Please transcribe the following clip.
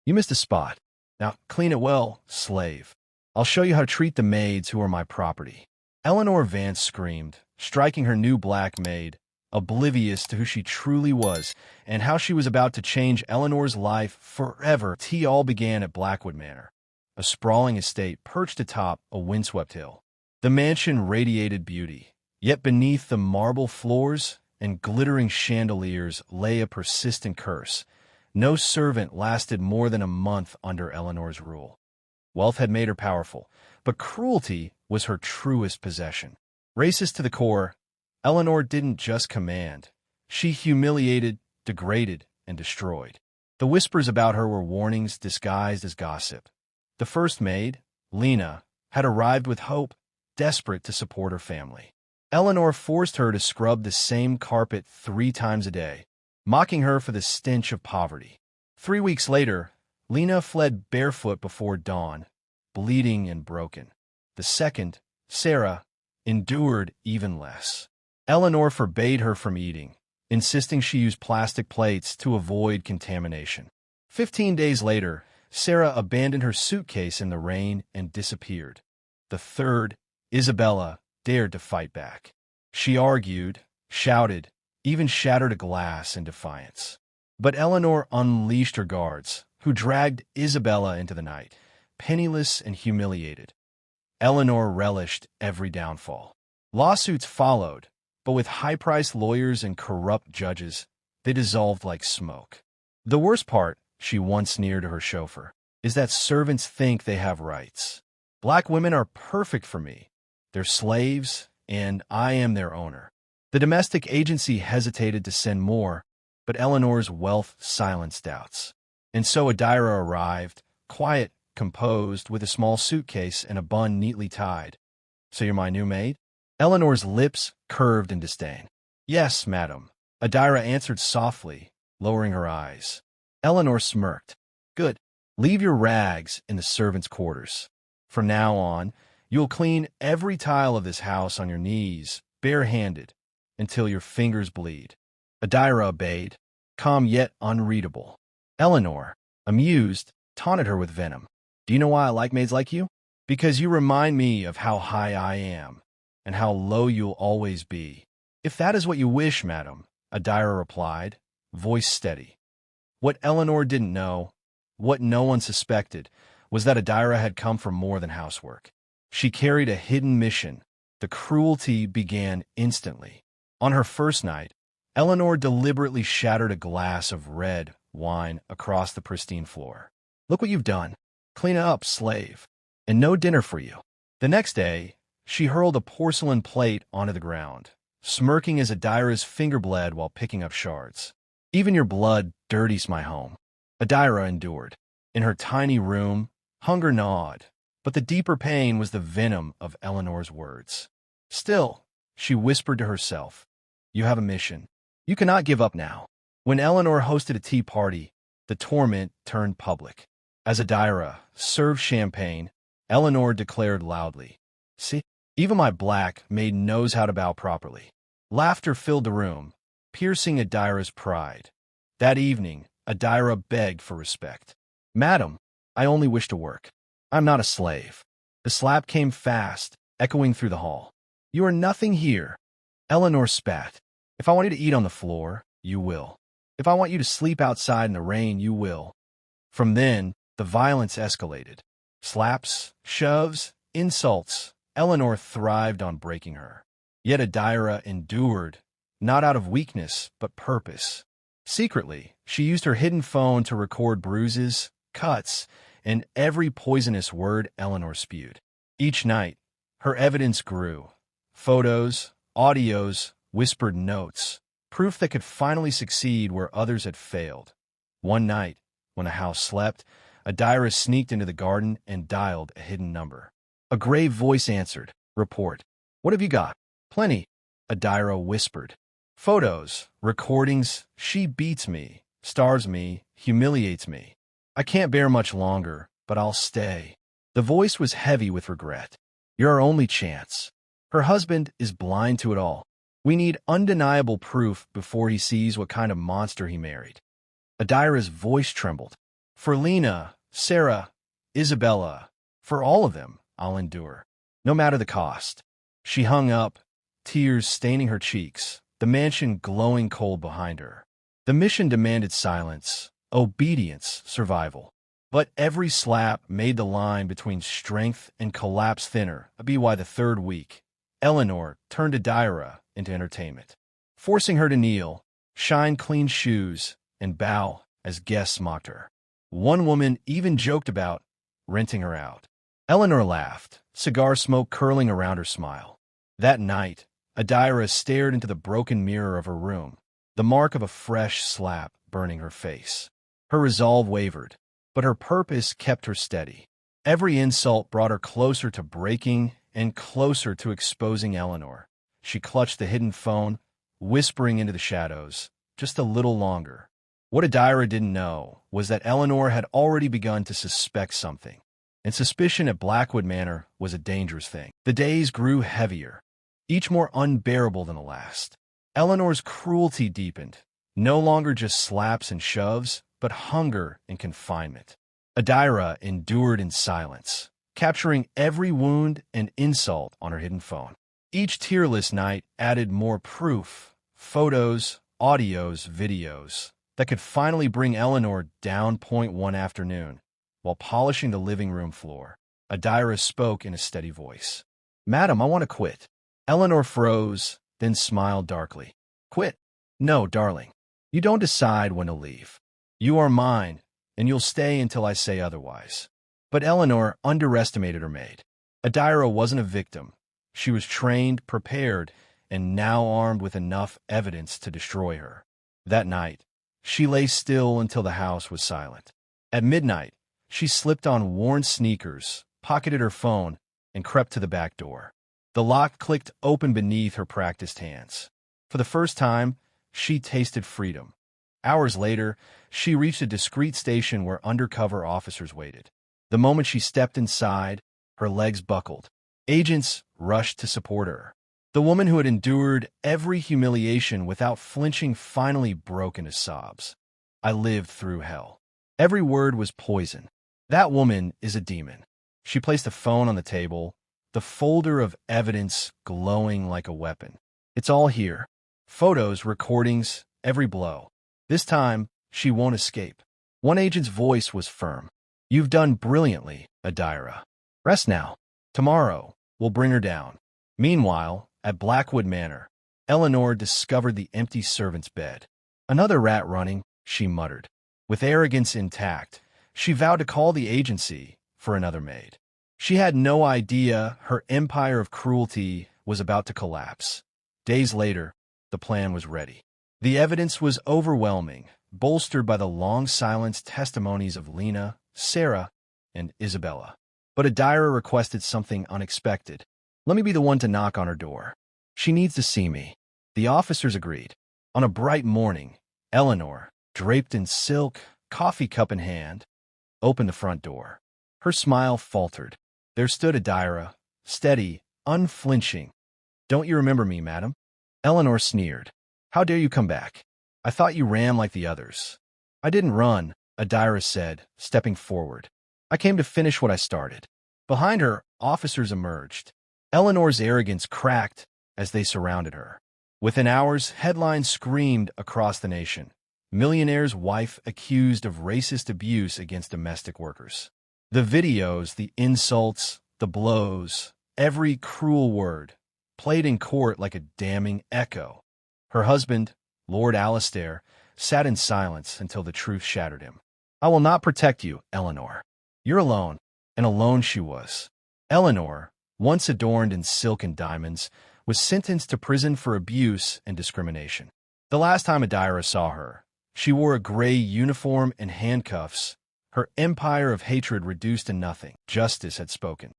You missed a spot. Now, clean it well, slave. I'll show you how to treat the maids who are my property." Eleanor Vance screamed, striking her new black maid, oblivious to who she truly was and how she was about to change Eleanor's life forever. Tea all began at Blackwood Manor, a sprawling estate perched atop a windswept hill. The mansion radiated beauty, yet beneath the marble floors and glittering chandeliers lay a persistent curse. No servant lasted more than a month under Eleanor's rule. Wealth had made her powerful, but cruelty was her truest possession. Racist to the core, Eleanor didn't just command. She humiliated, degraded, and destroyed. The whispers about her were warnings disguised as gossip. The first maid, Lena, had arrived with hope, desperate to support her family. Eleanor forced her to scrub the same carpet 3 times a day, mocking her for the stench of poverty. 3 weeks later, Lena fled barefoot before dawn, bleeding and broken. The second, Sarah, endured even less. Eleanor forbade her from eating, insisting she use plastic plates to avoid contamination. 15 days later, Sarah abandoned her suitcase in the rain and disappeared. The third, Isabella, dared to fight back. She argued, shouted, even shattered a glass in defiance. But Eleanor unleashed her guards, who dragged Isabella into the night, penniless and humiliated. Eleanor relished every downfall. Lawsuits followed, but with high-priced lawyers and corrupt judges, they dissolved like smoke. The worst part, she once sneered to her chauffeur, is that servants think they have rights. Black women are perfect for me. They're slaves, and I am their owner. The domestic agency hesitated to send more, but Eleanor's wealth silenced doubts. And so Adira arrived, quiet, composed, with a small suitcase and a bun neatly tied. "So you're my new maid?" Eleanor's lips curved in disdain. "Yes, madam," Adira answered softly, lowering her eyes. Eleanor smirked. "Good. Leave your rags in the servants' quarters. From now on, you'll clean every tile of this house on your knees, barehanded, until your fingers bleed." Adira obeyed, calm yet unreadable. Eleanor, amused, taunted her with venom. "Do you know why I like maids like you? Because you remind me of how high I am, and how low you'll always be." "If that is what you wish, madam," Adira replied, voice steady. What Eleanor didn't know, what no one suspected, was that Adira had come for more than housework. She carried a hidden mission. The cruelty began instantly. On her first night, Eleanor deliberately shattered a glass of red wine across the pristine floor. "Look what you've done. Clean it up, slave. And no dinner for you." The next day, she hurled a porcelain plate onto the ground, smirking as Adira's finger bled while picking up shards. "Even your blood dirties my home." Adira endured. In her tiny room, hunger gnawed, but the deeper pain was the venom of Eleanor's words. Still, she whispered to herself, "You have a mission. You cannot give up now." When Eleanor hosted a tea party, the torment turned public. As Adira served champagne, Eleanor declared loudly, "See, even my black maid knows how to bow properly." Laughter filled the room, piercing Adira's pride. That evening, Adira begged for respect. "Madam, I only wish to work. I'm not a slave." The slap came fast, echoing through the hall. "You are nothing here." Eleanor spat. "If I want you to eat on the floor, you will. If I want you to sleep outside in the rain, you will." From then, the violence escalated. Slaps, shoves, insults. Eleanor thrived on breaking her. Yet Adira endured, not out of weakness, but purpose. Secretly, she used her hidden phone to record bruises, cuts, and every poisonous word Eleanor spewed. Each night, her evidence grew. Photos, audios, whispered notes, proof that could finally succeed where others had failed. One night, when the house slept, Adira sneaked into the garden and dialed a hidden number. A grave voice answered, "Report." "What have you got?" "Plenty," Adira whispered. "Photos, recordings. She beats me, starves me, humiliates me. I can't bear much longer, but I'll stay." The voice was heavy with regret. "You're our only chance. Her husband is blind to it all. We need undeniable proof before he sees what kind of monster he married." Adira's voice trembled. For Lena, Sarah, Isabella, for all of them, I'll endure, no matter the cost. She hung up, tears staining her cheeks, the mansion glowing cold behind her. The mission demanded silence, obedience, survival. But every slap made the line between strength and collapse thinner. By the third week, Eleanor turned Adira into entertainment, forcing her to kneel, shine clean shoes, and bow as guests mocked her. One woman even joked about renting her out. Eleanor laughed, cigar smoke curling around her smile. That night, Adira stared into the broken mirror of her room, the mark of a fresh slap burning her face. Her resolve wavered, but her purpose kept her steady. Every insult brought her closer to breaking and closer to exposing Eleanor. She clutched the hidden phone, whispering into the shadows, just a little longer. What Adira didn't know was that Eleanor had already begun to suspect something, and suspicion at Blackwood Manor was a dangerous thing. The days grew heavier, each more unbearable than the last. Eleanor's cruelty deepened, no longer just slaps and shoves, but hunger and confinement. Adira endured in silence, capturing every wound and insult on her hidden phone. Each tearless night added more proof, photos, audios, videos, that could finally bring Eleanor down. One afternoon, while polishing the living room floor, Adira spoke in a steady voice. "Madam, I want to quit." Eleanor froze, then smiled darkly. "Quit? No, darling. You don't decide when to leave. You are mine, and you'll stay until I say otherwise." But Eleanor underestimated her maid. Adira wasn't a victim. She was trained, prepared, and now armed with enough evidence to destroy her. That night, she lay still until the house was silent. At midnight, she slipped on worn sneakers, pocketed her phone, and crept to the back door. The lock clicked open beneath her practiced hands. For the first time, she tasted freedom. Hours later, she reached a discreet station where undercover officers waited. The moment she stepped inside, her legs buckled. Agents rushed to support her. The woman who had endured every humiliation without flinching finally broke into sobs. "I lived through hell." Every word was poison. "That woman is a demon." She placed the phone on the table, the folder of evidence glowing like a weapon. "It's all here. Photos, recordings, every blow. This time, she won't escape." One agent's voice was firm. "You've done brilliantly, Adira. Rest now. Tomorrow, we'll bring her down." Meanwhile, at Blackwood Manor, Eleanor discovered the empty servant's bed. "Another rat running," she muttered. With arrogance intact, she vowed to call the agency for another maid. She had no idea her empire of cruelty was about to collapse. Days later, the plan was ready. The evidence was overwhelming, bolstered by the long-silenced testimonies of Lena, Sarah, and Isabella. But Adira requested something unexpected. "Let me be the one to knock on her door. She needs to see me." The officers agreed. On a bright morning, Eleanor, draped in silk, coffee cup in hand, opened the front door. Her smile faltered. There stood Adira, steady, unflinching. "Don't you remember me, madam?" Eleanor sneered. "How dare you come back? I thought you ran like the others." "I didn't run," Adira said, stepping forward. "I came to finish what I started." Behind her, officers emerged. Eleanor's arrogance cracked as they surrounded her. Within hours, headlines screamed across the nation. "Millionaire's wife accused of racist abuse against domestic workers." The videos, the insults, the blows, every cruel word, played in court like a damning echo. Her husband, Lord Alastair, sat in silence until the truth shattered him. "I will not protect you, Eleanor. You're alone." And alone she was. Eleanor, once adorned in silk and diamonds, was sentenced to prison for abuse and discrimination. The last time Adira saw her, she wore a gray uniform and handcuffs, her empire of hatred reduced to nothing. Justice had spoken.